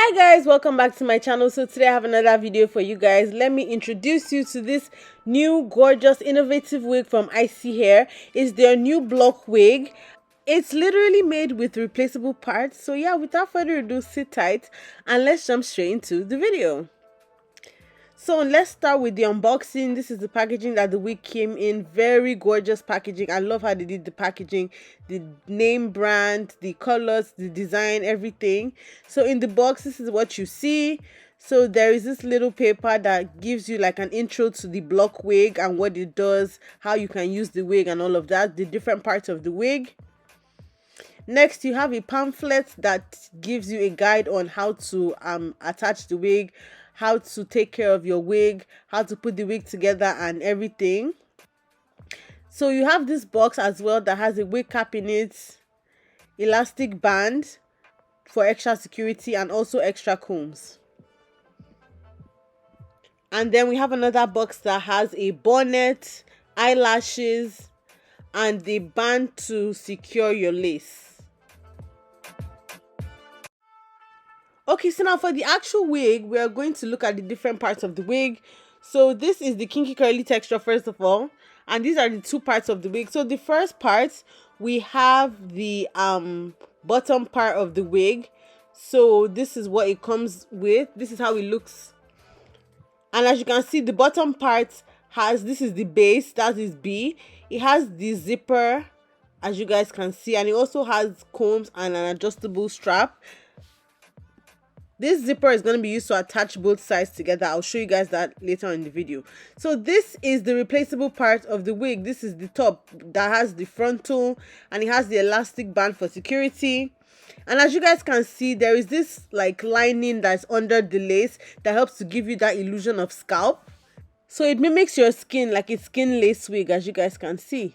Hi guys, welcome back to my channel. So today I have another video for you guys. Let me introduce you to this new gorgeous innovative wig from ISEE Hair. It's their new block wig. It's literally made with replaceable parts. So yeah, without further ado, sit tight and let's jump straight into the video. So let's start with the unboxing. This is the packaging that the wig came in. Very gorgeous packaging. I love how they did the packaging, the name brand, the colors, the design, everything. So in the box, this is what you see. So there is this little paper that gives you like an intro to the block wig and what it does, how you can use the wig and all of that, the different parts of the wig. Next, you have a pamphlet that gives you a guide on how to attach the wig, how to take care of your wig, how to put the wig together and everything. So you have this box as well that has a wig cap in it, elastic band for extra security and also extra combs. And then we have another box that has a bonnet, eyelashes, and the band to secure your lace. Okay, so now for the actual wig, we are going to look at the different parts of the wig. So this is the kinky curly texture first of all, and these are the two parts of the wig. So the first part, we have the bottom part of the wig. So this is what it comes with. This is how it looks. And as you can see, the bottom part has, this is the base, that is B. It has the zipper, as you guys can see, and it also has combs and an adjustable strap. This zipper is going to be used to attach both sides together. I'll show you guys that later in the video. So this is the replaceable part of the wig. This is the top that has the frontal and it has the elastic band for security. And as you guys can see, there is this like lining that's under the lace that helps to give you that illusion of scalp. So it mimics your skin like a skin lace wig, as you guys can see.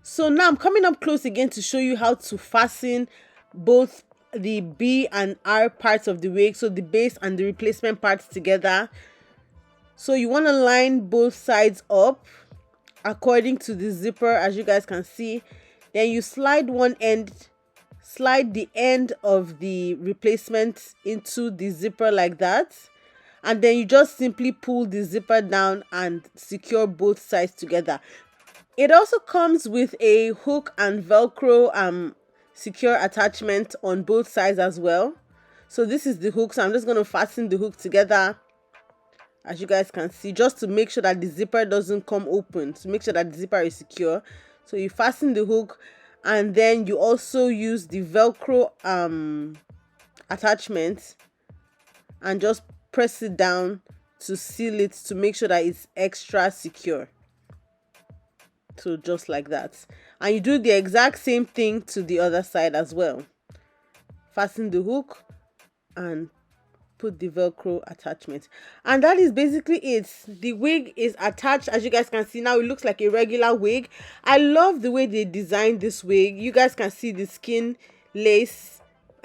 So now I'm coming up close again to show you how to fasten both the B and R parts of the wig, so the base and the replacement parts together. So you want to line both sides up according to the zipper, as you guys can see. Then you slide the end of the replacement into the zipper like that, and then you just simply pull the zipper down and secure both sides together. It also comes with a hook and Velcro secure attachment on both sides as well. So this is the hook, so I'm just going to fasten the hook together, as you guys can see, just to make sure that the zipper doesn't come open, to make sure that the zipper is secure. So you fasten the hook and then you also use the Velcro attachment and just press it down to seal it, to make sure that it's extra secure. So just like that, and you do the exact same thing to the other side as well. Fasten the hook and put the Velcro attachment, and that is basically it. The wig is attached, as you guys can see. Now it looks like a regular wig. I love the way they designed this wig. You guys can see the skin lace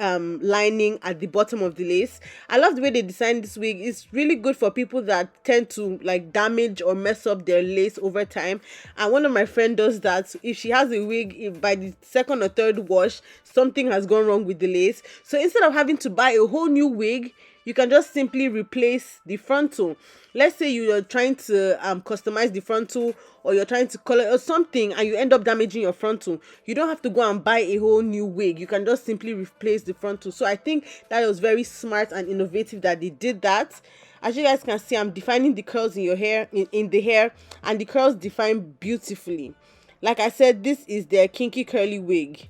lining at the bottom of the lace. I love the way they designed this wig. It's really good for people that tend to like damage or mess up their lace over time, and one of my friends does that. If she has a wig, if by the second or third wash something has gone wrong with the lace, so instead of having to buy a whole new wig, you can just simply replace the frontal. Let's say you're trying to customize the frontal, or you're trying to color or something and you end up damaging your frontal. You don't have to go and buy a whole new wig. You can just simply replace the frontal. So I think that was very smart and innovative that they did that. As you guys can see, I'm defining the curls in your hair, in the hair, and the curls define beautifully. Like I said, this is their kinky curly wig.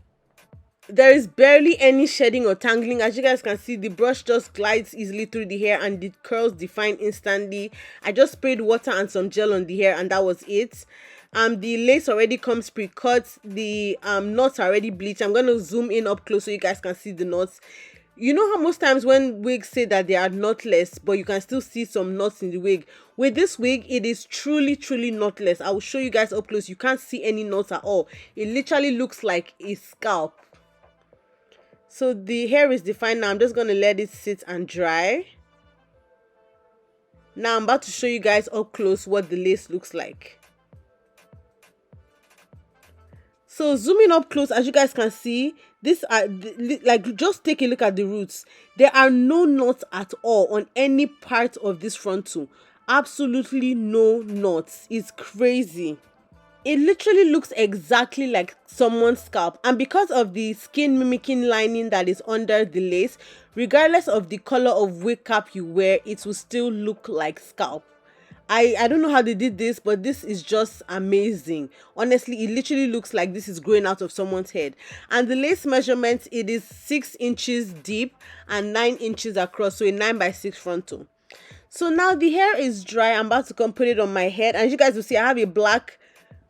There is barely any shedding or tangling. As you guys can see, the brush just glides easily through the hair and the curls define instantly. I just sprayed water and some gel on the hair and that was it. The lace already comes pre-cut. The knots are already bleached. I'm going to zoom in up close so you guys can see the knots. You know how most times when wigs say that they are knotless, but you can still see some knots in the wig. With this wig, it is truly knotless. I will show you guys up close. You can't see any knots at all. It literally looks like a scalp. So the hair is defined now. I'm just going to let it sit and dry. Now I'm about to show you guys up close what the lace looks like. So zooming up close, as you guys can see, These are like, just take a look at the roots. There are no knots at all on any part of this frontal. Absolutely no knots. It's crazy. It literally looks exactly like someone's scalp, and because of the skin mimicking lining that is under the lace, regardless of the color of wig cap you wear, it will still look like scalp. I don't know how they did this, but this is just amazing. Honestly, it literally looks like this is growing out of someone's head. And the lace measurement, it is 6 inches deep and 9 inches across, so a 9x6 frontal. So now the hair is dry. I'm about to come put it on my head, and as you guys will see, I have a black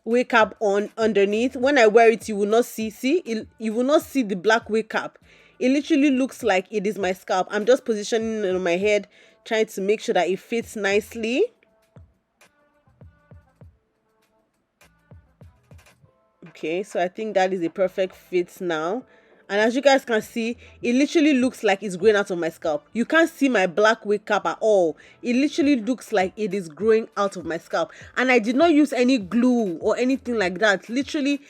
wig cap on underneath. When I wear it, you will not you will not see the black wig cap. It literally looks like it is my scalp. I'm just positioning it on my head, trying to make sure that it fits nicely. Okay, so I think that is a perfect fit now. And as you guys can see, it literally looks like it's growing out of my scalp. You can't see my black wig cap at all. It literally looks like it is growing out of my scalp. And I did not use any glue or anything like that. Literally,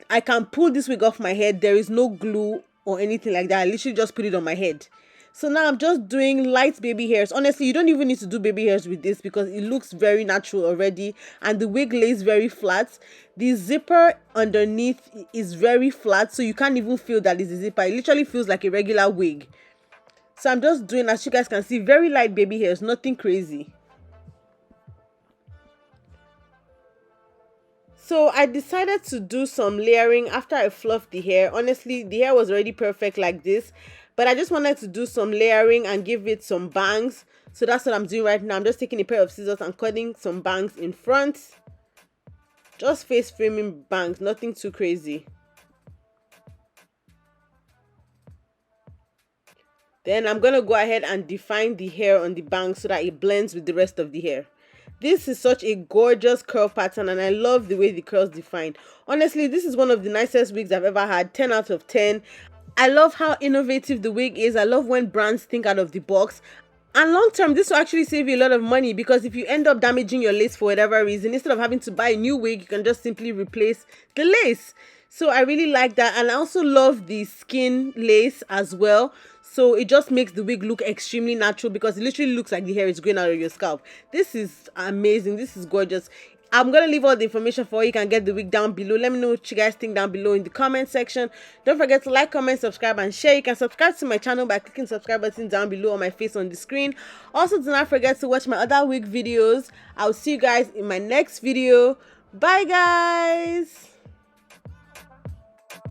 I can pull this wig off my head. There is no glue or anything like that. I literally just put it on my head. So now I'm just doing light baby hairs. Honestly, you don't even need to do baby hairs with this because it looks very natural already, and the wig lays very flat. The zipper underneath is very flat, so you can't even feel that it's a zipper. It literally feels like a regular wig. So I'm just doing, as you guys can see, very light baby hairs, nothing crazy. So I decided to do some layering after I fluffed the hair. Honestly, the hair was already perfect like this, but I just wanted to do some layering and give it some bangs. So that's what I'm doing right now. I'm just taking a pair of scissors and cutting some bangs in front. Just face framing bangs, nothing too crazy. Then I'm going to go ahead and define the hair on the bangs so that it blends with the rest of the hair. This is such a gorgeous curl pattern, and I love the way the curls define. Honestly, this is one of the nicest wigs I've ever had. 10 out of 10. I love how innovative the wig is. I love when brands think out of the box. And long term, this will actually save you a lot of money, because if you end up damaging your lace for whatever reason, instead of having to buy a new wig, you can just simply replace the lace. So I really like that. And I also love the skin lace as well. So it just makes the wig look extremely natural, because it literally looks like the hair is growing out of your scalp. This is amazing. This is gorgeous. I'm going to leave all the information for you. You can get the wig down below. Let me know what you guys think down below in the comment section. Don't forget to like, comment, subscribe, and share. You can subscribe to my channel by clicking the subscribe button down below on my face on the screen. Also, do not forget to watch my other wig videos. I'll see you guys in my next video. Bye, guys.